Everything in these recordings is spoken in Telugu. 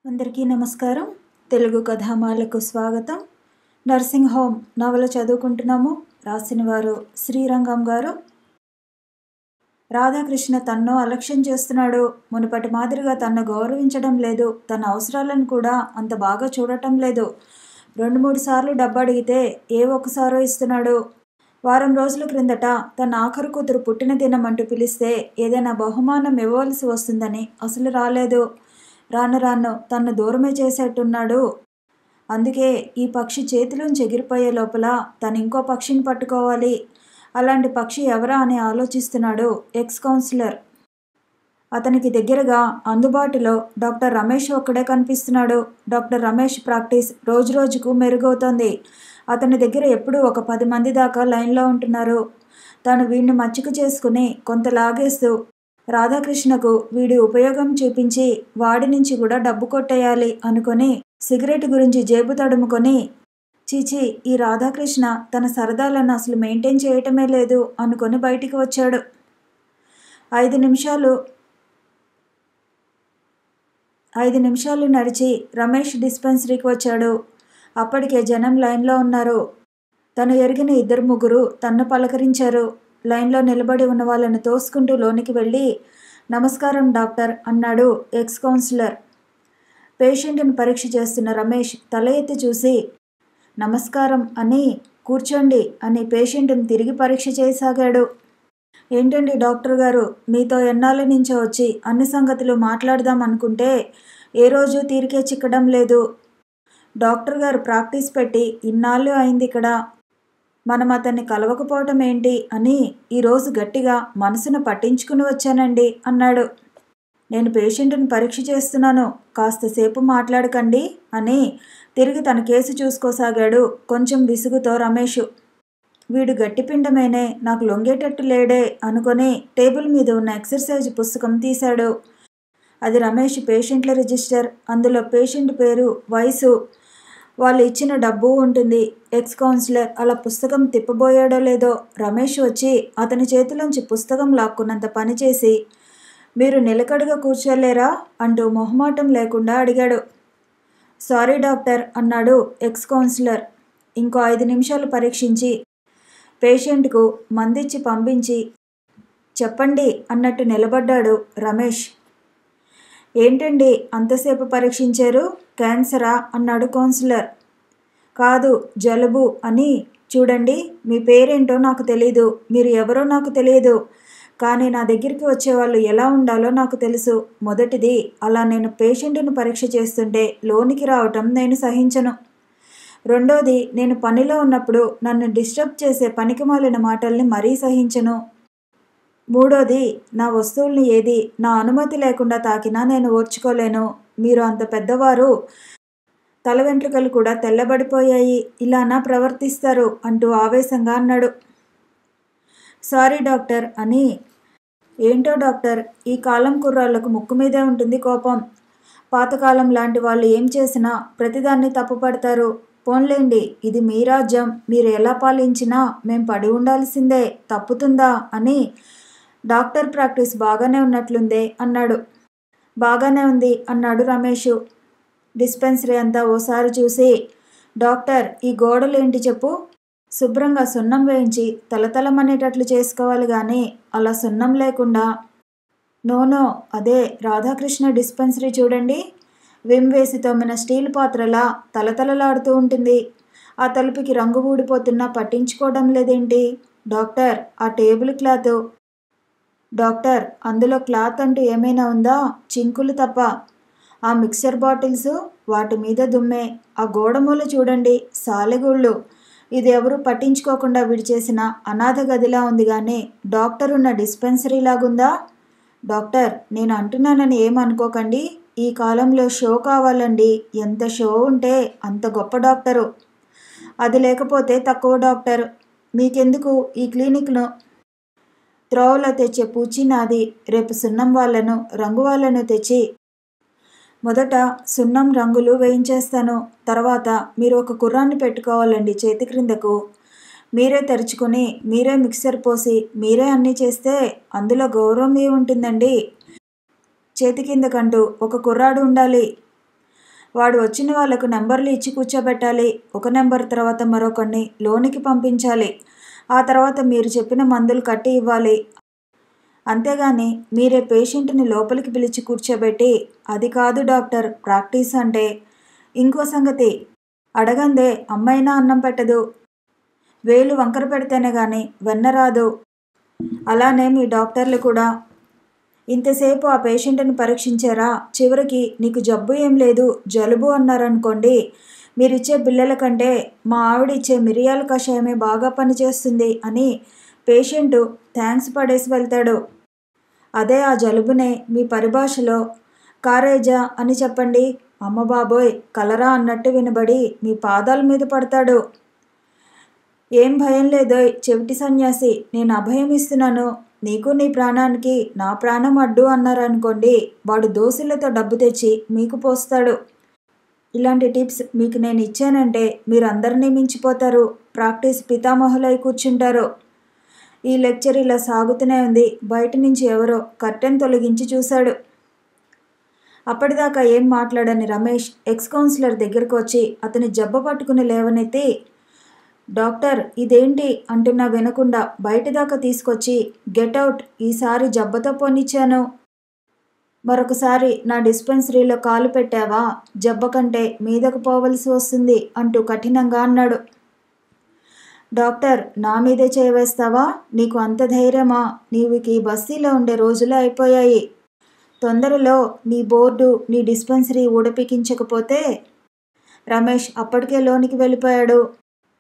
అందరికీ నమస్కారం. తెలుగు కథామాలకు స్వాగతం. నర్సింగ్ హోమ్ నవల చదువుకుంటున్నాము. రాసిన వారు శ్రీరంగం గారు. రాధాకృష్ణ తన్ను అలక్ష్యం చేస్తున్నాడు. మునుపటి మాదిరిగా తన్ను గౌరవించడం లేదు. తన అవసరాలను కూడా అంత బాగా చూడటం లేదు. 2-3 సార్లు డబ్బు అడిగితే ఏ ఒక్కసారో ఇస్తున్నాడు. వారం రోజుల క్రిందట తన ఆఖరు కూతురు పుట్టిన దినం అంటూ పిలిస్తే ఏదైనా బహుమానం ఇవ్వవలసి వస్తుందని అసలు రాలేదు. రాను రాను తన్ను దూరమే చేసేట్టున్నాడు. అందుకే ఈ పక్షి చేతిలోంచి ఎగిరిపోయే లోపల తను ఇంకో పక్షిని పట్టుకోవాలి. అలాంటి పక్షి ఎవరా అని ఆలోచిస్తున్నాడు ఎక్స్ కౌన్సిలర్. అతనికి దగ్గరగా అందుబాటులో డాక్టర్ రమేష్ ఒక్కడే కనిపిస్తున్నాడు. డాక్టర్ రమేష్ ప్రాక్టీస్ రోజురోజుకు మెరుగవుతోంది. అతని దగ్గర ఎప్పుడూ ఒక 10 మంది దాకా లైన్లో ఉంటున్నారు. తను వీడిని మచ్చిక చేసుకుని కొంత లాగేస్తూ రాధాకృష్ణకు వీడి ఉపయోగం చూపించి వాడి నుంచి కూడా డబ్బు కొట్టేయాలి అనుకొని సిగరెట్ గురించి జేబు తడుముకొని చీచి ఈ రాధాకృష్ణ తన సరదాలను అసలు మెయింటైన్ చేయటమే లేదు అనుకొని బయటికి వచ్చాడు. 5 నిమిషాలు నడిచి రమేష్ డిస్పెన్సరీకి వచ్చాడు. అప్పటికే జనం లైన్లో ఉన్నారు. తను ఎరిగిన 2-3 తన్ను పలకరించారు. లైన్లో నిలబడి ఉన్న వాళ్ళను తోసుకుంటూ లోనికి వెళ్ళి నమస్కారం డాక్టర్ అన్నాడు ఎక్స్ కౌన్సిలర్. పేషెంట్ని పరీక్ష చేస్తున్న రమేష్ తల ఎత్తి చూసి నమస్కారం అని కూర్చోండి అని పేషెంట్ని తిరిగి పరీక్ష చేయసాగాడు. ఏంటండి డాక్టర్ గారు, మీతో ఎన్నాళ్ళ నుంచో వచ్చి అన్ని సంగతులు మాట్లాడదాం అనుకుంటే ఏ రోజు తీరికే చిక్కడం లేదు. డాక్టర్ గారు ప్రాక్టీస్ పెట్టి ఇన్నాళ్ళు అయింది ఇక్కడ. మనం అతన్ని కలవకపోవటం ఏంటి అని ఈరోజు గట్టిగా మనసును పట్టించుకుని వచ్చానండి అన్నాడు. నేను పేషెంట్ని పరీక్ష చేస్తున్నాను, కాస్తసేపు మాట్లాడకండి అని తిరిగి తన కేసు చూసుకోసాగాడు కొంచెం విసుగుతో రమేష్. వీడు గట్టిపిండమేనే, నాకు లొంగేటట్టు లేడే అనుకొని టేబుల్ మీద ఉన్న ఎక్సర్సైజ్ పుస్తకం తీశాడు. అది రమేష్ పేషెంట్ల రిజిస్టర్. అందులో పేషెంట్ పేరు, వయసు, వాళ్ళు ఇచ్చిన డబ్బు ఉంటుంది. ఎక్స్ కౌన్సిలర్ అలా పుస్తకం తిప్పబోయాడో లేదో రమేష్ వచ్చి అతని చేతిలోంచి పుస్తకం లాక్కున్నంత పనిచేసి మీరు నిలకడగా కూర్చోలేరా అంటూ మొహమాటం లేకుండా అడిగాడు. సారీ డాక్టర్ అన్నాడు ఎక్స్ కౌన్సిలర్. ఇంకో 5 నిమిషాలు పరీక్షించి పేషెంట్కు మందిచ్చి పంపించి చెప్పండి అన్నట్టు నిలబడ్డాడు రమేష్. ఏంటండి అంతసేపు పరీక్షించారు, క్యాన్సరా అన్నాడు కౌన్సిలర్. కాదు, జలుబు అని. చూడండి, మీ పేరేంటో నాకు తెలీదు, మీరు ఎవరో నాకు తెలియదు, కానీ నా దగ్గరికి వచ్చేవాళ్ళు ఎలా ఉండాలో నాకు తెలుసు. మొదటిది, అలా నేను పేషెంట్ను పరీక్ష చేస్తుంటే లోనికి రావటం నేను సహించను. రెండోది, నేను పనిలో ఉన్నప్పుడు నన్ను డిస్టర్బ్ చేసే పనికిమాలిన మాటల్ని మరీ సహించను. మూడోది, నా వస్తువుల్ని ఏది నా అనుమతి లేకుండా తాకినా నేను ఓర్చుకోలేను. మీరు అంత పెద్దవారు, తల వెంట్రుకలు కూడా తెల్లబడిపోయాయి, ఇలానా ప్రవర్తిస్తారు అంటూ ఆవేశంగా అన్నాడు. సారీ డాక్టర్ అని. ఏంటో డాక్టర్, ఈ కాలం కుర్రాళ్లకు ముక్కు మీదే ఉంటుంది కోపం. పాతకాలం లాంటి వాళ్ళు ఏం చేసినా ప్రతిదాన్ని తప్పుపడతారు. పోన్లేండి, ఇది మీ రాజ్యం, మీరు ఎలా పాలించినా మేం పడి ఉండాల్సిందే, తప్పుతుందా అని. డాక్టర్ ప్రాక్టీస్ బాగానే ఉన్నట్లుందే అన్నాడు. బాగానే ఉంది అన్నాడు రమేష్. డిస్పెన్సరీ అంతా ఓసారి చూసి డాక్టర్ ఈ గోడలేంటి చెప్పు, శుభ్రంగా సున్నం వేయించి తలతలమనేటట్లు చేసుకోవాలి కానీ అలా సున్నం లేకుండా. నోనో, అదే రాధాకృష్ణ డిస్పెన్సరీ చూడండి, విమ్ వేసి తోమిన స్టీల్ పాత్రలా తలతలలాడుతూ ఉంటుంది. ఆ తలుపుకి రంగు ఊడిపోతున్నా పట్టించుకోవడం లేదేంటి డాక్టర్? ఆ టేబుల్ క్లాత్ డాక్టర్, అందులో క్లాత్ అంటూ ఏమైనా ఉందా? చింకులు తప్ప. ఆ మిక్సర్ బాటిల్స్, వాటి మీద దుమ్మే. ఆ గోడమూల చూడండి, సాలెగూళ్ళు. ఇది ఎవరు పట్టించుకోకుండా విడిచేసిన అనాథ గదిలా ఉంది కానీ డాక్టర్ ఉన్న డిస్పెన్సరీ లాగుందా? డాక్టర్, నేను అంటున్నానని ఏమనుకోకండి, ఈ కాలంలో షో కావాలండి. ఎంత షో ఉంటే అంత గొప్ప డాక్టరు. అది లేకపోతే తక్కువ డాక్టర్. మీకెందుకు ఈ క్లినిక్ను? త్రోవలో తెచ్చే పూచి నాది. రేపు సున్నం వాళ్ళను, రంగు వాళ్ళను తెచ్చి మొదట సున్నం రంగులు వేయించేస్తాను. తర్వాత మీరు ఒక కుర్రాన్ని పెట్టుకోవాలండి చేతి క్రిందకు. మీరే తెరుచుకొని, మీరే మిక్సర్ పోసి, మీరే అన్నీ చేస్తే అందులో గౌరవం ఏముంటుందండి? చేతి కిందకంటూ ఒక కుర్రాడు ఉండాలి. వాడు వచ్చిన వాళ్లకు నెంబర్లు ఇచ్చి కూర్చోబెట్టాలి. ఒక నెంబర్ తర్వాత మరొకరిని లోనికి పంపించాలి. ఆ తర్వాత మీరు చెప్పిన మందులు కట్టి ఇవ్వాలి. అంతేగాని మీరే పేషెంట్ని లోపలికి పిలిచి కూర్చోబెట్టి, అది కాదు డాక్టర్ ప్రాక్టీస్ అంటే. ఇంకో సంగతి, అడగందే అమ్మైనా అన్నం పెట్టదు. వేలు వంకర పెడితేనే గాని వెన్న రాదు. అలానే మీ డాక్టర్లు కూడా. ఇంతసేపు ఆ పేషెంట్ని పరీక్షించారా? చివరికి నీకు జబ్బు ఏం లేదు, జలుబు అన్నారనుకోండి, మీరిచ్చే బిళ్ళల కంటే మా ఆవిడ ఇచ్చే మిరియాల కషాయమే బాగా పనిచేస్తుంది అని పేషెంటు థ్యాంక్స్ పడేసి వెళ్తాడు. అదే ఆ జలుబునే మీ పరిభాషలో కారేజా అని చెప్పండి. అమ్మ బాబోయ్, కలరా అన్నట్టు వినబడి మీ పాదాల మీద పడతాడు. ఏం భయం లేదోయ్ చెవిటి సన్యాసి, నేను అభయం ఇస్తున్నాను. నీకు నీ ప్రాణానికి నా ప్రాణం అడ్డు అన్నారనుకోండి, వాడు దోశలతో డబ్బు తెచ్చి మీకు పోస్తాడు. ఇలాంటి టిప్స్ మీకు నేను ఇచ్చానంటే మీరు అందరినీ మించిపోతారు. ప్రాక్టీస్ పితామహులై కూర్చుంటారు. ఈ లెక్చర్ ఇలా సాగుతూనే ఉంది. బయట నుంచి ఎవరో కర్టెన్ తొలగించి చూశాడు. అప్పటిదాకా ఏం మాట్లాడని రమేష్ ఎక్స్ కౌన్సిలర్ దగ్గరకు వచ్చి అతని జబ్బ పట్టుకుని లేవనెత్తి, డాక్టర్ ఇదేంటి అంటున్నా వినకుండా బయటదాకా తీసుకొచ్చి, గెట్అవుట్, ఈసారి జబ్బతో పోనిచ్చాను. మరొకసారి నా డిస్పెన్సరీలో కాలు పెట్టావా జబ్బ కంటే మీదకు పోవలసి వస్తుంది అంటూ కఠినంగా అన్నాడు. డాక్టర్ నా మీదే చేయవేస్తావా? నీకు అంత ధైర్యమా? నీవుకి బస్తీలో ఉండే రోజులు అయిపోయాయి. తొందరలో నీ బోర్డు నీ డిస్పెన్సరీ ఊడపికించకపోతే. రమేష్ అప్పటికే లోనికి వెళ్ళిపోయాడు.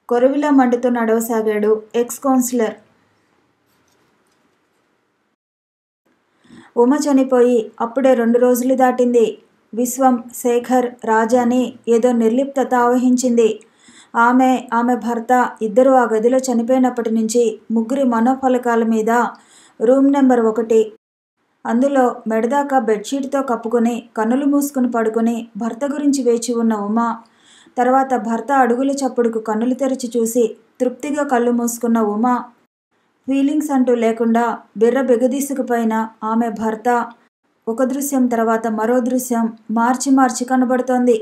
కొరవిలా మండుతూ నడవసాగాడు ఎక్స్ కౌన్సిలర్. ఉమ చనిపోయి అప్పుడే 2 రోజులు దాటింది. విశ్వం, శేఖర్, రాజాని ఏదో నిర్లిప్తత ఆవహించింది. ఆమె భర్త ఇద్దరూ ఆ గదిలో చనిపోయినప్పటి నుంచి ముగ్గురి మనోఫలకాల మీద రూమ్ నెంబర్ 1, అందులో మెడదాకా బెడ్షీట్తో కప్పుకొని కన్నులు మూసుకుని పడుకుని భర్త గురించి వేచి ఉన్న ఉమ, తర్వాత భర్త అడుగుల చప్పుడుకు కన్నులు తెరిచి చూసి తృప్తిగా కళ్ళు మూసుకున్న ఉమ, ఫీలింగ్స్ అంటూ లేకుండా బిర్ర బిగదీసుకుపోయిన ఆమె భర్త, ఒక దృశ్యం తర్వాత మరో దృశ్యం మార్చి మార్చి కనబడుతోంది.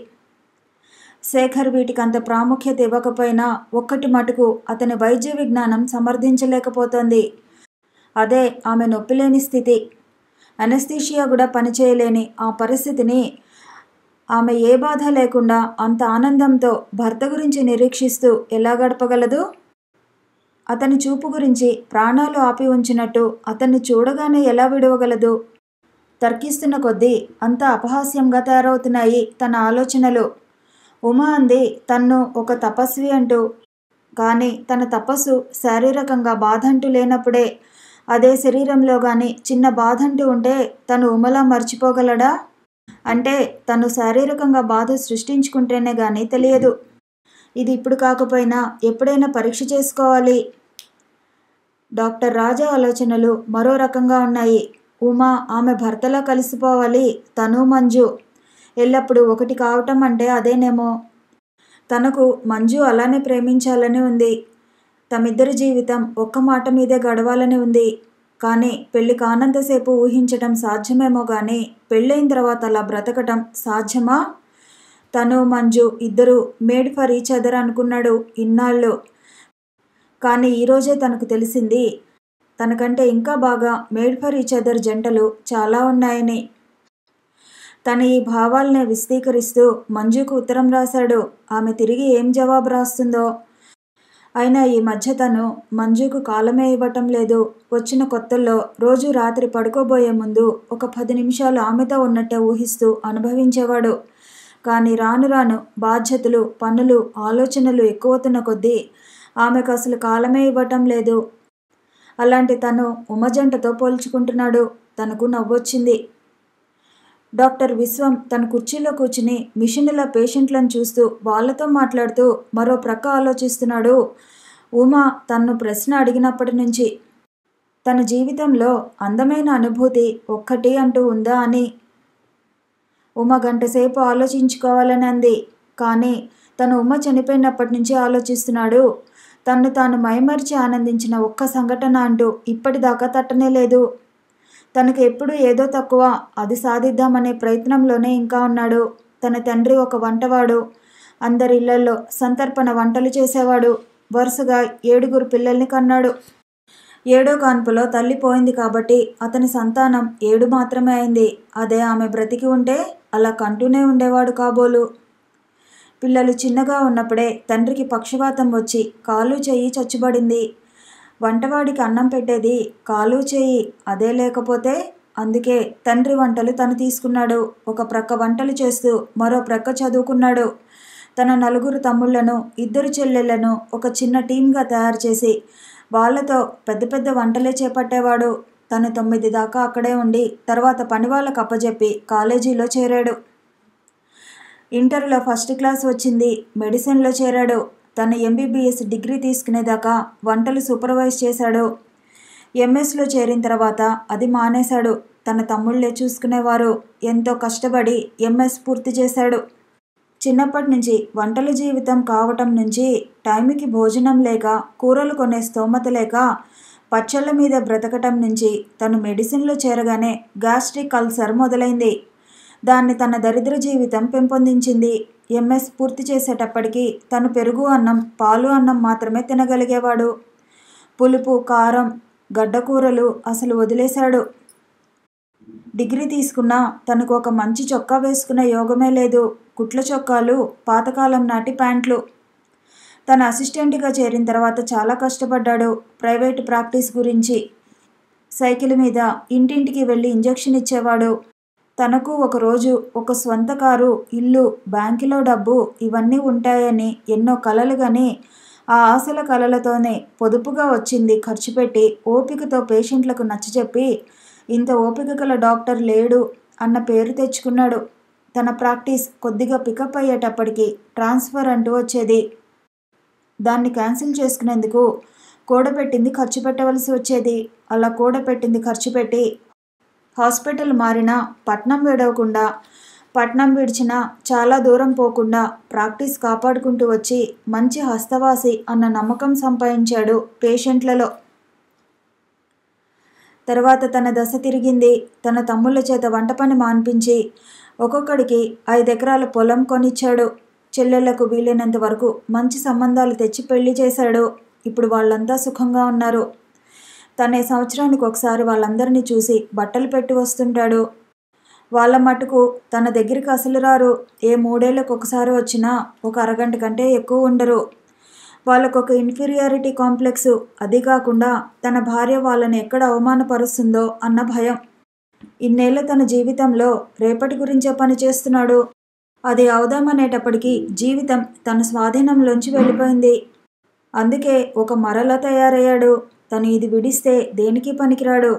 శేఖర్ వీటికంత ప్రాముఖ్యత ఇవ్వకపోయినా ఒక్కటి మటుకు అతని వైద్య విజ్ఞానం సమర్థించలేకపోతోంది. అదే ఆమె నొప్పిలేని స్థితి. అనస్థీషియా కూడా పనిచేయలేని ఆ పరిస్థితిని ఆమె ఏ బాధ లేకుండా అంత ఆనందంతో భర్త గురించి నిరీక్షిస్తూ ఎలా గడపగలదు? అతని చూపు గురించి ప్రాణాలు ఆపి ఉంచినట్టు అతన్ని చూడగానే ఎలా విడవగలదు? తర్కిస్తున్న కొద్దీ అంత అపహాస్యంగా తయారవుతున్నాయి తన ఆలోచనలు. ఉమ అంది తన్ను ఒక తపస్వి అంటూ. కానీ తన తపస్సు శారీరకంగా బాధ అంటూ లేనప్పుడే, అదే శరీరంలో కానీ చిన్న బాధ అంటూ ఉంటే తను ఉమలా మర్చిపోగలడా? అంటే తను శారీరకంగా బాధ సృష్టించుకుంటేనే కానీ తెలియదు. ఇది ఇప్పుడు కాకపోయినా ఎప్పుడైనా పరీక్ష చేసుకోవాలి. డాక్టర్ రాజా ఆలోచనలు మరో రకంగా ఉన్నాయి. ఉమ ఆమె భర్తలా కలిసిపోవాలి. తను మంజు ఎల్లప్పుడూ ఒకటి కావటం అంటే అదేనేమో. తనకు మంజు అలానే ప్రేమించాలని ఉంది. తమిద్దరి జీవితం ఒక్క మాట మీదే గడవాలని ఉంది. కానీ పెళ్లి కానంతసేపు ఊహించటం సాధ్యమేమో కానీ పెళ్ళైన తర్వాత అలా బ్రతకటం సాధ్యమా? తను మంజు ఇద్దరూ మేడ్ ఫర్ ఈచ్ అదర్ అనుకున్నాడు ఇన్నాళ్ళు. కానీ ఈరోజే తనకు తెలిసింది తనకంటే ఇంకా బాగా మేడ్ ఫర్ ఈచ్ అదర్ జంటలు చాలా ఉన్నాయని. తన ఈ భావాలనే విశదీకరిస్తూ మంజుకు ఉత్తరం రాశాడు. ఆమె తిరిగి ఏం జవాబు రాస్తుందో. అయినా ఈ మధ్య తను మంజుకు కాలమే ఇవ్వటం లేదు. వచ్చిన కొత్తల్లో రోజు రాత్రి పడుకోబోయే ముందు ఒక 10 నిమిషాలు ఆమెతో ఉన్నట్టే ఊహిస్తూ అనుభవించేవాడు. కానీ రాను రాను బాధ్యతలు, పనులు, ఆలోచనలు ఎక్కువవుతున్న కొద్దీ ఆమెకు అసలు కాలమే ఇవ్వటం లేదు. అలాంటి తను ఉమజంటతో పోల్చుకుంటున్నాడు. తనకు నవ్వొచ్చింది. డాక్టర్ విశ్వం తన కుర్చీలో కూర్చుని మిషన్ల పేషెంట్లను చూస్తూ వాళ్ళతో మాట్లాడుతూ మరో ప్రక్క ఆలోచిస్తున్నాడు. ఉమ తన్ను ప్రశ్న అడిగినప్పటి నుంచి తన జీవితంలో అందమైన అనుభూతి ఒక్కటి అంటూ ఉందా అని. ఉమ గంటసేపు ఆలోచించుకోవాలని అంది. కానీ తను ఉమ చనిపోయినప్పటి నుంచి ఆలోచిస్తున్నాడు. తన్ను తాను మైమరిచి ఆనందించిన ఒక్క సంఘటన అంటూ ఇప్పటిదాకా తట్టనే లేదు. తనకు ఎప్పుడు ఏదో తక్కువ, అది సాధిద్దామనే ప్రయత్నంలోనే ఇంకా ఉన్నాడు. తన తండ్రి ఒక వంటవాడు. అందరి ఇళ్లల్లో సంతర్పణ వంటలు చేసేవాడు. వరుసగా 7 పిల్లల్ని కన్నాడు. 7వ కాన్పులో తల్లి పోయింది కాబట్టి అతని సంతానం 7 మాత్రమే అయింది. అదే ఆమె బ్రతికి ఉంటే అలా కంటూనే ఉండేవాడు కాబోలు. పిల్లలు చిన్నగా ఉన్నప్పుడే తండ్రికి పక్షవాతం వచ్చి కాలు చెయ్యి చచ్చుబడింది. వంటవాడికి అన్నం పెట్టేది కాలు చెయ్యి అదే లేకపోతే. అందుకే తండ్రి వంటలు తను తీసుకున్నాడు. ఒక ప్రక్క వంటలు చేస్తూ మరో ప్రక్క చదువుకున్నాడు. తన 4 తమ్ముళ్లను 2 చెల్లెళ్లను ఒక చిన్న టీమ్గా తయారు చేసి వాళ్లతో పెద్ద పెద్ద వంటలే చేపట్టేవాడు. తను 9 దాకా అక్కడే ఉండి తర్వాత పని వాళ్ళకు అప్పజెప్పి కాలేజీలో చేరాడు. ఇంటర్లో ఫస్ట్ క్లాస్ వచ్చింది. మెడిసిన్లో చేరాడు. తను MBBS డిగ్రీ తీసుకునేదాకా వంటలు సూపర్వైజ్ చేశాడు. ఎంఎస్లో చేరిన తర్వాత అది మానేశాడు. తన తమ్ముళ్లే చూసుకునేవారు. ఎంతో కష్టపడి ఎంఎస్ పూర్తి చేశాడు. చిన్నప్పటి నుంచి వంటల జీవితం కావటం నుంచి టైంకి భోజనం లేక, కూరలు కొనే స్తోమత లేక, పచ్చళ్ళ మీద బ్రతకటం నుంచి తను మెడిసిన్లో చేరగానే గ్యాస్ట్రిక్ అల్సర్ మొదలైంది. దాన్ని తన దరిద్ర జీవితం పెంపొందించింది. ఎంఎస్ పూర్తి చేసేటప్పటికి తను పెరుగు అన్నం, పాలు అన్నం మాత్రమే తినగలిగేవాడు. పులుపు, కారం, గడ్డకూరలు అసలు వదిలేశాడు. డిగ్రీ తీసుకున్నా తనకు ఒక మంచి చొక్కా వేసుకునే యోగమే లేదు. కుట్ల చొక్కాలు, పాతకాలం నాటి ప్యాంట్లు. తన అసిస్టెంట్గా చేరిన తర్వాత చాలా కష్టపడ్డాడు. ప్రైవేటు ప్రాక్టీస్ గురించి సైకిల్ మీద ఇంటింటికి వెళ్ళి ఇంజెక్షన్ ఇచ్చేవాడు. తనకు ఒకరోజు ఒక స్వంత కారు, ఇల్లు, బ్యాంకులో డబ్బు ఇవన్నీ ఉంటాయని ఎన్నో కలలు గని ఆ ఆశల కలలతోనే పొదుపుగా వచ్చింది ఖర్చు పెట్టి ఓపికతో పేషెంట్లకు నచ్చజెప్పి ఇంత ఓపిక గల డాక్టర్ లేడు అన్న పేరు తెచ్చుకున్నాడు. తన ప్రాక్టీస్ కొద్దిగా పికప్ అయ్యేటప్పటికి ట్రాన్స్ఫర్ అంటూ వచ్చేది. దాన్ని క్యాన్సిల్ చేసుకునేందుకు కూడబెట్టింది ఖర్చు పెట్టవలసి వచ్చేది. అలా కూడబెట్టింది ఖర్చు పెట్టి హాస్పిటల్ మారినా పట్నం విడవకుండా, పట్నం విడిచినా చాలా దూరం పోకుండా ప్రాక్టీస్ కాపాడుకుంటూ వచ్చి మంచి హస్తవాసి అన్న నమ్మకం సంపాదించాడు పేషెంట్లలో. తర్వాత తన దశ తిరిగింది. తన తమ్ముళ్ళ చేత వంట పని మాన్పించి ఒక్కొక్కడికి 5 ఎకరాల పొలం కొనిచ్చాడు. చెల్లెళ్లకు వీలైనంత వరకు మంచి సంబంధాలు తెచ్చి పెళ్లి చేశాడు. ఇప్పుడు వాళ్ళంతా సుఖంగా ఉన్నారు. తనే సంవత్సరానికి ఒకసారి వాళ్ళందరినీ చూసి బట్టలు పెట్టి వస్తుంటాడు. వాళ్ళ మటుకు తన దగ్గరికి అసలు రారు. ఏ 3 ఏళ్లకు ఒకసారి వచ్చినా ఒక అరగంట కంటే ఎక్కువ ఉండరు. వాళ్ళకొక ఇన్ఫీరియారిటీ కాంప్లెక్స్. అది కాకుండా తన భార్య వాళ్ళని ఎక్కడ అవమానపరుస్తుందో అన్న భయం. ఇన్నేళ్ల తన జీవితంలో రేపటి గురించే పని చేస్తున్నాడు. అది అవుదామనేటప్పటికీ జీవితం తన స్వాధీనంలోంచి వెళ్ళిపోయింది. అందుకే ఒక మరలా తయారయ్యాడు. తను ఇది విడిస్తే దేనికి పనికిరాడు.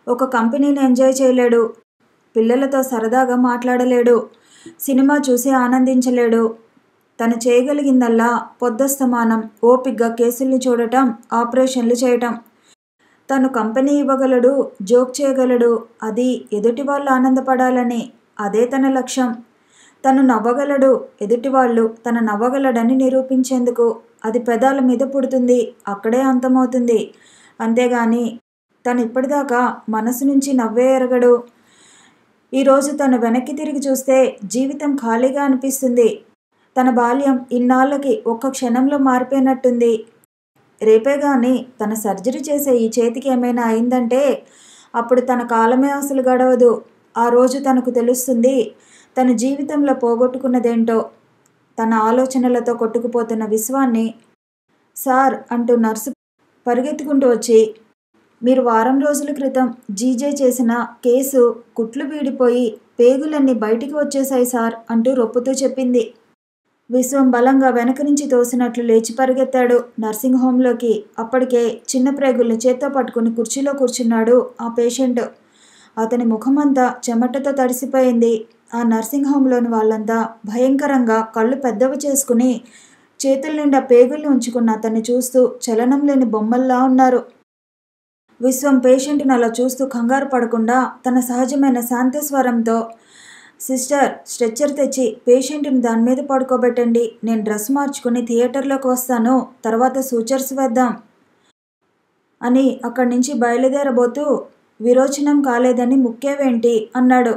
ఒక కంపెనీని ఎంజాయ్ చేయలేడు. పిల్లలతో సరదాగా మాట్లాడలేడు. సినిమా చూసి ఆనందించలేడు. తను చేయగలిగిందల్లా పొద్దస్తమానం ఓపిగ్గా కేసుల్ని చూడటం, ఆపరేషన్లు చేయటం. తను కంపెనీ ఇవ్వగలడు, జోక్ చేయగలడు. అది ఎదుటి వాళ్ళు ఆనందపడాలని. అదే తన లక్ష్యం. తను నవ్వగలడు. ఎదుటివాళ్ళు తన నవ్వగలడని నిరూపించేందుకు. అది పెదాల మీద పుడుతుంది, అక్కడే అంతమవుతుంది. అంతేగాని తను ఇప్పటిదాకా మనసు నుంచి నవ్వే ఎరగడు. ఈరోజు తను వెనక్కి తిరిగి చూస్తే జీవితం ఖాళీగా అనిపిస్తుంది. తన బాల్యం ఇన్నాళ్ళకి ఒక్క క్షణంలో మారిపోయినట్టుంది. రేపే గాని తన సర్జరీ చేసే ఈ చేతికి ఏమైనా అయిందంటే అప్పుడు తన కాలమే అసలు గడవదు. ఆ రోజు తనకు తెలుస్తుంది తన జీవితంలో పోగొట్టుకున్నదేంటో. తన ఆలోచనలతో కొట్టుకుపోతున్న విశ్వాన్ని. సార్ అంటూ నర్సు పరిగెత్తుకుంటూ వచ్చి, మీరు వారం రోజుల క్రితం జీజే చేసిన కేసు కుట్లు వీడిపోయి పేగులన్నీ బయటికి వచ్చేశాయి సార్ అంటూ రొప్పుతూ చెప్పింది. విశ్వం బలంగా వెనక నుంచి తోసినట్లు లేచి పరిగెత్తాడు నర్సింగ్ హోంలోకి. అప్పటికే చిన్న ప్రేగుల్ని చేత్తో పట్టుకుని కుర్చీలో కూర్చున్నాడు ఆ పేషెంట్. అతని ముఖమంతా చెమటతో తడిసిపోయింది. ఆ నర్సింగ్ హోంలోని వాళ్ళంతా భయంకరంగా కళ్ళు పెద్దవి చేసుకుని చేతుల నిండా పేగుల్ని ఉంచుకున్న అతన్ని చూస్తూ చలనం లేని బొమ్మల్లా ఉన్నారు. విశ్వం పేషెంట్ని అలా చూస్తూ కంగారు పడకుండా తన సహజమైన శాంతస్వరంతో, సిస్టర్ స్ట్రెచ్చర్ తెచ్చి పేషెంట్ని దాని మీద పడుకోబెట్టండి. నేను డ్రెస్ మార్చుకుని థియేటర్లోకి వస్తాను. తర్వాత సూచర్స్ వేద్దాం అని అక్కడి నుంచి బయలుదేరబోతూ, విరోచనం కాలేదని ముక్కేవేంటి అన్నాడు.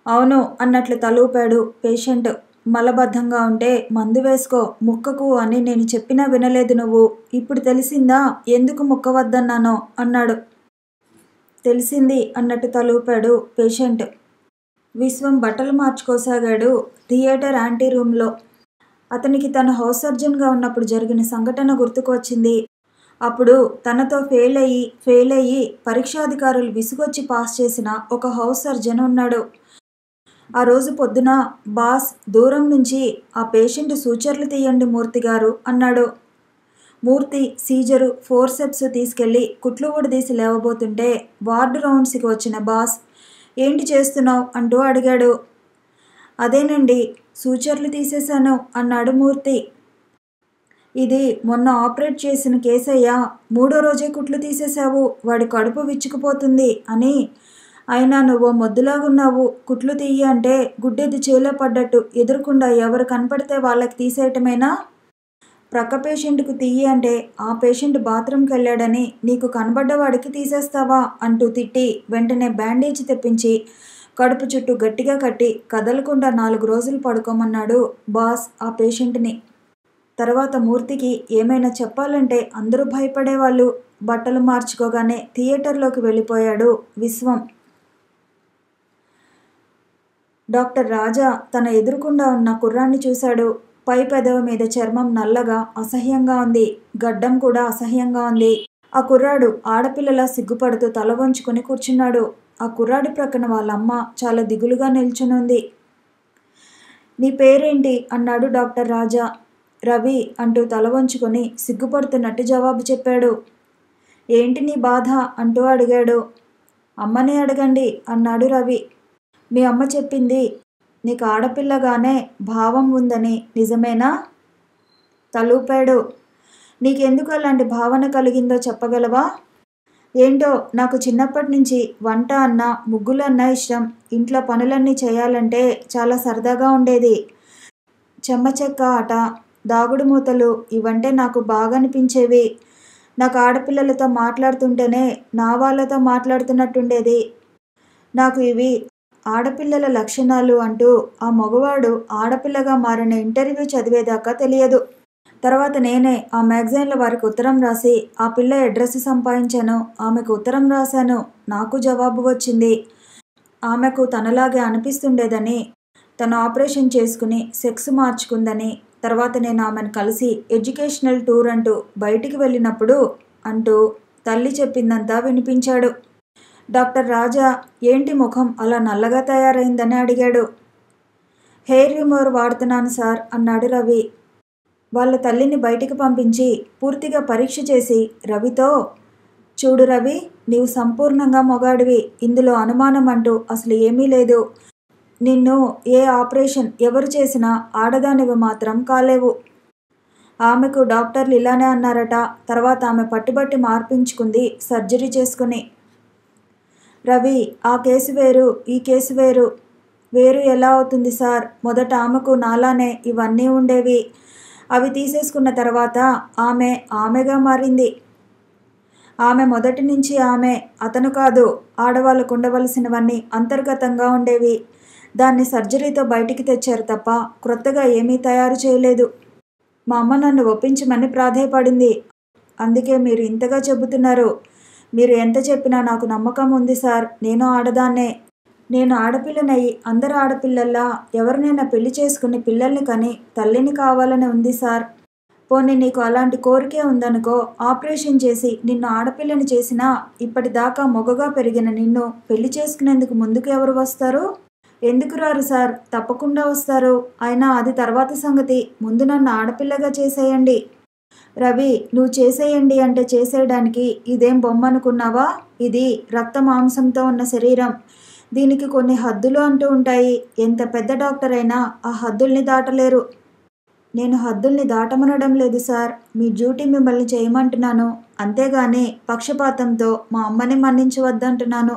అవును అన్నట్లు తలూపాడు పేషెంట్. మలబద్ధంగా ఉంటే మందు వేసుకో, ముక్కకు అని నేను చెప్పినా వినలేదు నువ్వు. ఇప్పుడు తెలిసిందా ఎందుకు ముక్క వద్దన్నానో అన్నాడు. తెలిసింది అన్నట్టు తలూపాడు పేషెంట్. విశ్వం బట్టలు మార్చుకోసాగాడు థియేటర్ యాంటీ రూమ్లో. అతనికి తన హౌస్ సర్జన్గా ఉన్నప్పుడు జరిగిన సంఘటన గుర్తుకు వచ్చింది. అప్పుడు తనతో ఫెయిల్ అయ్యి పరీక్షాధికారులు విసుగొచ్చి పాస్ చేసిన ఒక హౌస్ సర్జన్ ఉన్నాడు. ఆ రోజు పొద్దున బాస్ దూరం నుంచి ఆ పేషెంట్ సూచర్లు తీయండి మూర్తి గారు అన్నాడు. మూర్తి సీజరు ఫోర్సెప్స్ తీసుకెళ్లి కుట్లు ఊడదీసి లేవబోతుంటే వార్డు రౌండ్స్కి వచ్చిన బాస్ ఏంటి చేస్తున్నావు అంటూ అడిగాడు. అదేనండి సూచర్లు తీసేశాను అన్నాడు మూర్తి. ఇది మొన్న ఆపరేట్ చేసిన కేసయ్యా, 3వ రోజే కుట్లు తీసేశావు, వాడి కడుపు విచ్చుకుపోతుంది అని. అయినా నువ్వు మొద్దులాగున్నావు, కుట్లు తీయి అంటే గుడ్డెద్దు చేలో పడ్డట్టు ఎదురుకుండా ఎవరు కనపడితే వాళ్ళకి తీసేయటమేనా? ప్రక్క పేషెంట్కు తీయి అంటే ఆ పేషెంట్ బాత్రూమ్కి వెళ్ళాడని నీకు కనబడ్డవాడికి తీసేస్తావా అంటూ తిట్టి వెంటనే బ్యాండేజ్ తెప్పించి కడుపు చుట్టూ గట్టిగా కట్టి కదలకుండా 4 రోజులు పడుకోమన్నాడు బాస్ ఆ పేషెంట్ని. తర్వాత మూర్తికి ఏమైనా చెప్పాలంటే అందరూ భయపడేవాళ్ళు. బట్టలు మార్చుకోగానే థియేటర్లోకి వెళ్ళిపోయాడు విశ్వం. డాక్టర్ రాజా తన ఎదురుకుండా ఉన్న కుర్రాన్ని చూశాడు. పై పెదవి మీద చర్మం నల్లగా అసహ్యంగా ఉంది. గడ్డం కూడా అసహ్యంగా ఉంది. ఆ కుర్రాడు ఆడపిల్లలా సిగ్గుపడుతూ తల వంచుకొని కూర్చున్నాడు. ఆ కుర్రాడి ప్రక్కన వాళ్ళమ్మ చాలా దిగులుగా నిల్చునుంది. నీ పేరేంటి అన్నాడు డాక్టర్ రాజా. రవి అంటూ తల వంచుకొని సిగ్గుపడుతున్నట్టు జవాబు చెప్పాడు. ఏంటి నీ బాధ అంటూ అడిగాడు. అమ్మనే అడగండి అన్నాడు రవి. మీ అమ్మ చెప్పింది నీకు ఆడపిల్లగానే భావం ఉందని నిజమేనా? తలూపాడు. నీకెందుకు అలాంటి భావన కలిగిందో చెప్పగలవా? ఏంటో నాకు చిన్నప్పటి నుంచి వంట అన్నా ముగ్గులన్నా ఇష్టం. ఇంట్లో పనులన్నీ చేయాలంటే చాలా సరదాగా ఉండేది. చెమ్మచెక్క ఆట, దాగుడు మూతలు ఇవంటే నాకు బాగా అనిపించేవి. నాకు ఆడపిల్లలతో మాట్లాడుతుంటేనే నా వాళ్ళతో మాట్లాడుతున్నట్టుండేది. నాకు ఇవి ఆడపిల్లల లక్షణాలు అంటూ ఆ మగవాడు ఆడపిల్లగా మారిన ఇంటర్వ్యూ చదివేదాకా తెలియదు. తర్వాత నేనే ఆ మ్యాగజైన్ల వారికి ఉత్తరం రాసి ఆ పిల్ల అడ్రస్ సంపాదించాను. ఆమెకు ఉత్తరం రాశాను. నాకు జవాబు వచ్చింది. ఆమెకు తనలాగే అనిపిస్తుండేదని, తను ఆపరేషన్ చేసుకుని సెక్స్ మార్చుకుందని. తర్వాత నేను ఆమెను కలిసి ఎడ్యుకేషనల్ టూర్ అంటూ బయటికి వెళ్ళినప్పుడు అంటూ తల్లి చెప్పిందంతా వినిపించాడు. డాక్టర్ రాజా ఏంటి ముఖం అలా నల్లగా తయారైందని అడిగాడు. హెయిర్ రిమూవర్ వాడుతున్నాను సార్ అన్నాడు రవి. వాళ్ళ తల్లిని బయటికి పంపించి పూర్తిగా పరీక్ష చేసి రవితో, చూడు రవి, నీవు సంపూర్ణంగా మొగాడివి. ఇందులో అనుమానం అంటూ అసలు ఏమీ లేదు. నిన్ను ఏ ఆపరేషన్ ఎవరు చేసినా ఆడదానివి మాత్రం కాలేవు. ఆమెకు డాక్టర్లు ఇలానే అన్నారట. తర్వాత ఆమె పట్టుబట్టి మార్పించుకుంది సర్జరీ చేసుకుని. రవి, ఆ కేసు వేరు, ఈ కేసు వేరు. వేరు ఎలా అవుతుంది సార్? మొదట ఆమెకు నాలానే ఇవన్నీ ఉండేవి. అవి తీసేసుకున్న తర్వాత ఆమెగా మారింది. ఆమె మొదటి నుంచి ఆమె, అతను కాదు. ఆడవాళ్ళకు ఉండవలసినవన్నీ అంతర్గతంగా ఉండేవి. దాన్ని సర్జరీతో బయటికి తెచ్చారు తప్ప క్రొత్తగా ఏమీ తయారు చేయలేదు. మా అమ్మ నన్ను ఒప్పించమని ప్రాధేయపడింది. అందుకే మీరు ఇంతగా చెబుతున్నారు. మీరు ఎంత చెప్పినా నాకు నమ్మకం ఉంది సార్. నేను ఆడదాన్నే. నేను ఆడపిల్లనయ్యి అందరు ఆడపిల్లల్లా ఎవరినైనా పెళ్లి చేసుకుని పిల్లల్ని కని తల్లిని కావాలని ఉంది సార్. పోనీ నీకు అలాంటి కోరికే ఉందనుకో, ఆపరేషన్ చేసి నిన్ను ఆడపిల్లని చేసినా ఇప్పటిదాకా మొగగా పెరిగిన నిన్ను పెళ్లి చేసుకునేందుకు ముందుకు ఎవరు వస్తారు? ఎందుకు రారు సార్? తప్పకుండా వస్తారు. అయినా అది తర్వాత సంగతి. ముందు నన్ను ఆడపిల్లగా చేసేయండి. రవి, నువ్వు చేసేయండి అంటే చేసేయడానికి ఇదేం బొమ్మ అనుకున్నావా? ఇది రక్త మాంసంతో ఉన్న శరీరం. దీనికి కొన్ని హద్దులు అంటూ ఉంటాయి. ఎంత పెద్ద డాక్టర్ అయినా ఆ హద్దుల్ని దాటలేరు. నేను హద్దుల్ని దాటమనడం లేదు సార్. మీ డ్యూటీ మిమ్మల్ని చేయమంటున్నాను. అంతేగాని పక్షపాతంతో మా అమ్మని మన్నించవద్దంటున్నాను.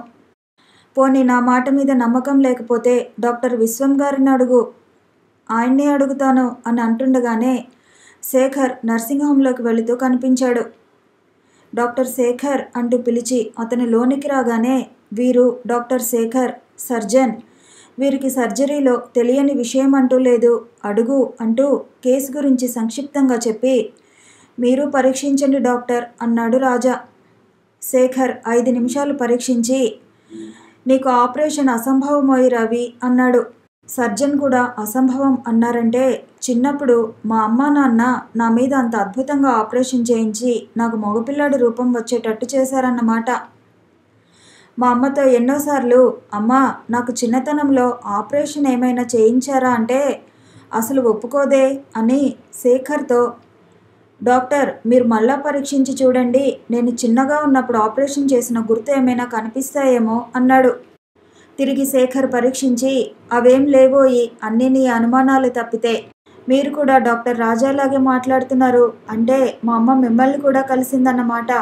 పోనీ నా మాట మీద నమ్మకం లేకపోతే డాక్టర్ విశ్వం గారిని అడుగు. ఆయన్నే అడుగుతాను అని అంటుండగానే శేఖర్ నర్సింగ్ హోంలోకి వెళుతూ కనిపించాడు. డాక్టర్ శేఖర్ అంటూ పిలిచి అతను లోనికి రాగానే, వీరు డాక్టర్ శేఖర్, సర్జన్. వీరికి సర్జరీలో తెలియని విషయం అంటూ లేదు, అడుగు అంటూ కేసు గురించి సంక్షిప్తంగా చెప్పి, మీరు పరీక్షించండి డాక్టర్ అన్నాడు రాజా. శేఖర్ 5 నిమిషాలు పరీక్షించి, నీకు ఆపరేషన్ అసంభవమోయి రవి అన్నాడు. సర్జన్ కూడా అసంభవం అన్నారంటే చిన్నప్పుడు మా అమ్మా నాన్న నా మీద అంత అద్భుతంగా ఆపరేషన్ చేయించి నాకు మగపిల్లాడి రూపం వచ్చేటట్టు చేశారన్నమాట. మా అమ్మతో ఎన్నోసార్లు అమ్మా నాకు చిన్నతనంలో ఆపరేషన్ ఏమైనా చేయించారా అంటే అసలు ఒప్పుకోదే అని శేఖర్తో, డాక్టర్ మీరు మళ్ళా పరీక్షించి చూడండి, నేను చిన్నగా ఉన్నప్పుడు ఆపరేషన్ చేసిన గుర్తు ఏమైనా కనిపిస్తాయేమో అన్నాడు. తిరిగి శేఖర్ పరీక్షించి, అవేం లేవోయి, అన్నీ నీ అనుమానాలు తప్పితే. మీరు కూడా డాక్టర్ రాజాలాగే మాట్లాడుతున్నారు అంటే మా అమ్మ మిమ్మల్ని కూడా కలిసిందన్నమాట.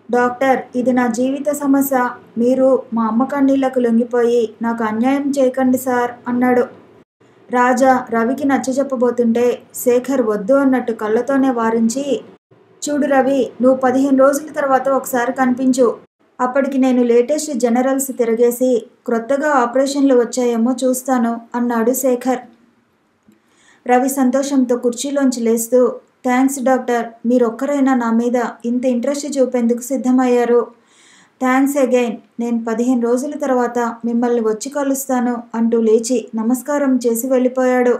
డాక్టర్ ఇది నా జీవిత సమస్య, మీరు మా అమ్మ కన్నీళ్లకు లొంగిపోయి నాకు అన్యాయం చేయకండి సార్ అన్నాడు. రాజా రవికి నచ్చజెప్పబోతుంటే శేఖర్ వద్దు అన్నట్టు కళ్ళతోనే వారించి, చూడు రవి, నువ్వు 15 రోజుల తర్వాత ఒకసారి కనిపించు, అప్పటికి నేను లేటెస్ట్ జనరల్స్ తిరగేసి క్రొత్తగా ఆపరేషన్లు వచ్చాయేమో చూస్తాను అన్నాడు శేఖర్. రవి సంతోషంతో కుర్చీలోంచి లేస్తూ, థ్యాంక్స్ డాక్టర్, మీరొక్కరైనా నా మీద ఇంత ఇంట్రెస్ట్ చూపేందుకు సిద్ధమయ్యారు. థ్యాంక్స్ అగైన్, నేను 15 రోజుల తర్వాత మిమ్మల్ని వచ్చి కలుస్తాను అంటూ లేచి నమస్కారం చేసి వెళ్ళిపోయాడు.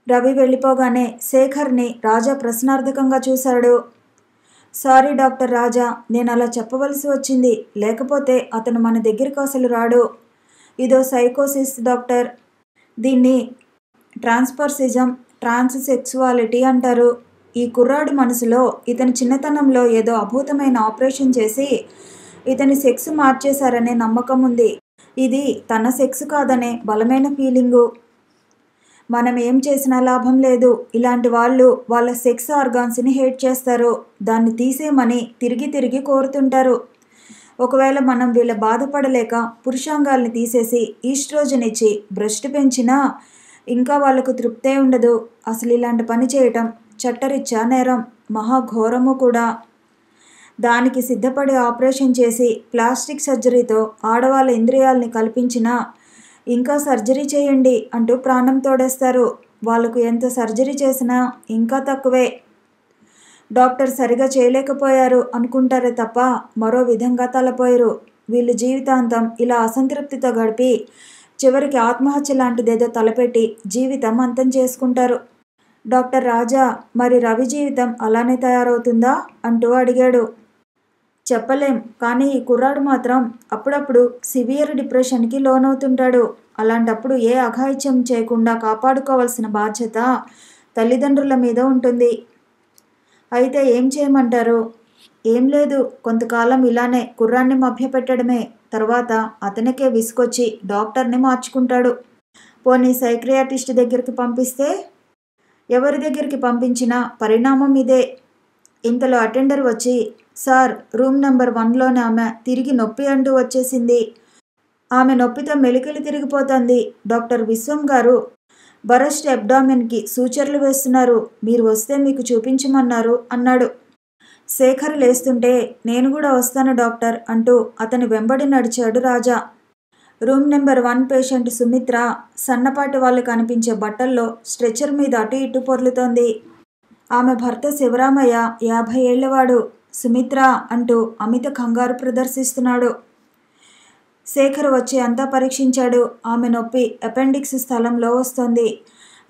రవి వెళ్ళిపోగానే శేఖర్ని రాజా ప్రశ్నార్థకంగా చూశాడు. సారీ డాక్టర్ రాజా, నేను అలా చెప్పవలసి వచ్చింది, లేకపోతే అతను మన దగ్గరికి అసలు రాడు. ఇదో సైకోసిస్ డాక్టర్, దీన్ని ట్రాన్స్పర్సిజం, ట్రాన్స్సెక్సువాలిటీ అంటారు. ఈ కుర్రాడు మనసులో ఇతని చిన్నతనంలో ఏదో అభూతమైన ఆపరేషన్ చేసి ఇతని సెక్స్ మార్చేశారనే నమ్మకం ఉంది. ఇది తన సెక్స్ కాదనే బలమైన ఫీలింగు. మనం ఏం చేసినా లాభం లేదు. ఇలాంటి వాళ్ళు వాళ్ళ సెక్స్ ఆర్గాన్స్ని హేట్ చేస్తారు, దాన్ని తీసేయమని తిరిగి తిరిగి కోరుతుంటారు. ఒకవేళ మనం వీళ్ళ బాధపడలేక పురుషాంగాల్ని తీసేసి ఈస్ట్రోజన్ ఇచ్చి బ్రెస్ట్ పెంచినా ఇంకా వాళ్ళకు తృప్తే ఉండదు. అసలు ఇలాంటి పని చేయటం చట్టరీత్యా నేరం, మహాఘోరము కూడా. దానికి సిద్ధపడి ఆపరేషన్ చేసి ప్లాస్టిక్ సర్జరీతో ఆడవాళ్ళ ఇంద్రియాల్ని కల్పించినా ఇంకా సర్జరీ చేయండి అంటూ ప్రాణం తోడేస్తారు. వాళ్ళకు ఎంత సర్జరీ చేసినా ఇంకా తక్కువే. డాక్టర్ సరిగా చేయలేకపోయారు అనుకుంటారే తప్ప మరో విధంగా తలపోయారు. వీళ్ళు జీవితాంతం ఇలా అసంతృప్తితో గడిపి చివరికి ఆత్మహత్య లాంటిదేదో తలపెట్టి జీవితం అంతం చేసుకుంటారు. డాక్టర్ రాజా, మరి రవి జీవితం అలానే తయారవుతుందా అంటూ అడిగాడు. చెప్పలేం, కానీ ఈ కుర్రాడు మాత్రం అప్పుడప్పుడు సివియర్ డిప్రెషన్కి లోనవుతుంటాడు. అలాంటప్పుడు ఏ అఘాయిత్యం చేయకుండా కాపాడుకోవాల్సిన బాధ్యత తల్లిదండ్రుల మీద ఉంటుంది. అయితే ఏం చేయమంటారు? ఏం లేదు, కొంతకాలం ఇలానే కుర్రాన్ని మభ్యపెట్టడమే. తర్వాత అతనికే విసుకొచ్చి డాక్టర్ని మార్చుకుంటాడు. పోనీ సైక్రియాటిస్ట్ దగ్గరికి పంపిస్తే? ఎవరి దగ్గరికి పంపించినా పరిణామం ఇదే. ఇంతలో అటెండర్ వచ్చి, సార్, రూమ్ నెంబర్ 1లోని ఆమె తిరిగి నొప్పి అంటూ వచ్చేసింది. ఆమె నొప్పితో మెలికలు తిరిగిపోతుంది. డాక్టర్ విశ్వం గారు బరస్ట్ అబ్డామిన్కి సూచనలు వేస్తున్నారు. మీరు వస్తే మీకు చూపించమన్నారు అన్నాడు. శేఖర్ లేస్తుంటే, నేను కూడా వస్తాను డాక్టర్ అంటూ అతని వెంబడి నడిచాడు రాజా. Room number 1 patient Sumitra Sannapati వాళ్ళు కనిపించే బట్టల్లో స్ట్రెచర్ మీద అటు ఇటు పొర్లుతోంది. ఆమె భర్త శివరామయ్య 50 ఏళ్లవాడు. సుమిత్ర అంటూ అమిత కంగారు ప్రదర్శిస్తున్నాడు. శేఖర్ వచ్చి అంతా పరీక్షించాడు. ఆమె నొప్పి అపెండిక్స్ స్థలంలో వస్తోంది.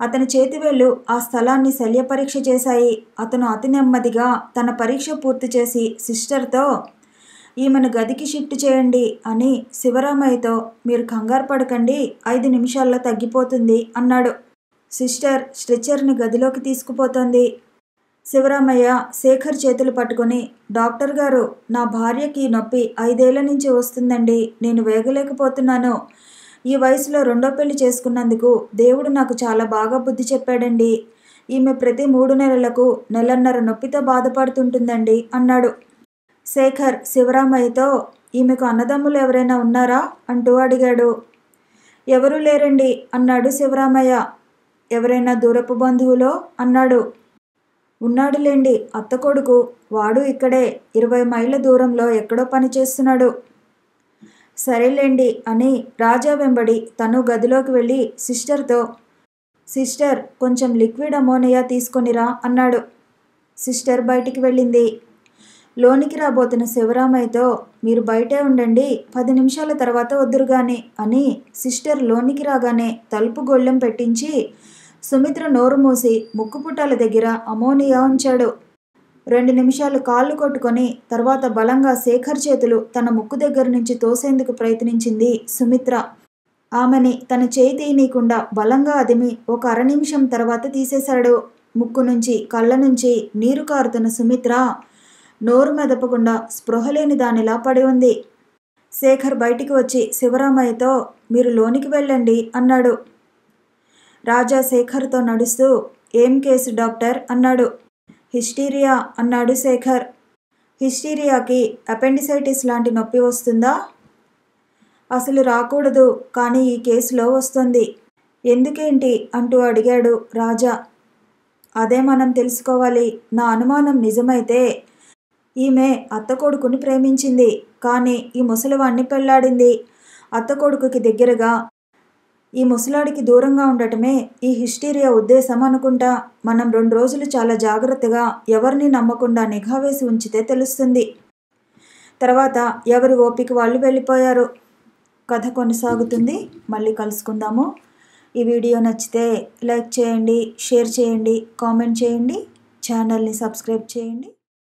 అతని చేతివేళ్లు ఆ స్థలాన్ని శల్య పరీక్ష చేశాయి. అతను అతి నెమ్మదిగా తన పరీక్ష పూర్తి చేసి సిస్టర్తో, ఈమెను గదికి షిఫ్ట్ చేయండి అని శివరామయ్యతో, మీరు కంగారు పడకండి, 5 నిమిషాల్లో తగ్గిపోతుంది అన్నాడు. సిస్టర్ స్ట్రెచర్ని గదిలోకి తీసుకుపోతోంది. శివరామయ్య శేఖర్ చేతులు పట్టుకొని, డాక్టర్ గారు, నా భార్యకి నొప్పి 5 ఏళ్ల నుంచి వస్తుందండి, నేను వేగలేకపోతున్నాను. ఈ వయసులో 2వ పెళ్లి చేసుకున్నందుకు దేవుడు నాకు చాలా బాగా బుద్ధి చెప్పాడండి. ఈమె ప్రతి 3 నెలలకు నెలన్నర నొప్పితో బాధపడుతుంటుందండి అన్నాడు. శేఖర్ శివరామయ్యతో, ఈమెకు అన్నదమ్ములు ఎవరైనా ఉన్నారా అంటూ అడిగాడు. ఎవరూ లేరండి అన్నాడు శివరామయ్య. ఎవరైనా దూరపు బంధువులో అన్నాడు. ఉన్నాడులేండి, అత్త కొడుకు, వాడు ఇక్కడే 20 మైళ్ళ దూరంలో ఎక్కడో పని చేస్తున్నాడు. సరేలేండి అని రాజా వెంబడి తను గదిలోకి వెళ్ళి సిస్టర్తో, సిస్టర్ కొంచెం లిక్విడ్ అమోనియా తీసుకొనిరా అన్నాడు. సిస్టర్ బయటికి వెళ్ళింది. లోనికి రాబోతున్న శివరామయ్యతో, మీరు బయటే ఉండండి, 10 నిమిషాల తర్వాత వద్దురుగాని అని సిస్టర్ లోనికి రాగానే తలుపు గొళ్ళెం పెట్టించి సుమిత్ర నోరు మూసి ముక్కుపుటాల దగ్గర అమోనియా ఉంచాడు. 2 నిమిషాలు కాళ్ళు కొట్టుకొని తర్వాత బలంగా శేఖర్ చేతులు తన ముక్కు దగ్గర నుంచి తోసేందుకు ప్రయత్నించింది సుమిత్ర. ఆమెని తన చేయి తీయనీయకుండా బలంగా అదిమి ఒక 1/2 నిమిషం తర్వాత తీసేశాడు. ముక్కు నుంచి కళ్ళ నుంచి నీరు కారుతున్న సుమిత్ర నోరు మెదపకుండా స్పృహలేని దానిలా పడి ఉంది. శేఖర్ బయటికి వచ్చి శివరామయ్యతో, మీరు లోనికి వెళ్ళండి అన్నాడు. రాజా శేఖర్తో నడుస్తూ, ఏం కేసు డాక్టర్ అన్నాడు. హిస్టీరియా అన్నాడు శేఖర్. హిస్టీరియాకి అపెండిసైటిస్ లాంటి నొప్పి వస్తుందా? అసలు రాకూడదు, కానీ ఈ కేసులో వస్తుంది. ఎందుకేంటి అంటూ అడిగాడు రాజా. అదే మనం తెలుసుకోవాలి. నా అనుమానం నిజమైతే ఈమె అత్త కొడుకుని ప్రేమించింది, కానీ ఈ ముసలివాణ్ణి పెళ్లాడింది. అత్త కొడుకుకి దగ్గరగా, ఈ ముసలాడికి దూరంగా ఉండటమే ఈ హిస్టీరియా ఉద్దేశం అనుకుంటా. మనం 2 రోజులు చాలా జాగ్రత్తగా ఎవరిని నమ్మకుండా నిఘా వేసి ఉంచితే తెలుస్తుంది. తర్వాత ఎవరి ఓపిక వాళ్ళు వెళ్ళిపోయారు. కథ కొనసాగుతుంది. మళ్ళీ కలుసుకుందాము. ఈ వీడియో నచ్చితే లైక్ చేయండి, షేర్ చేయండి, కామెంట్ చేయండి, ఛానల్ని సబ్స్క్రైబ్ చేయండి.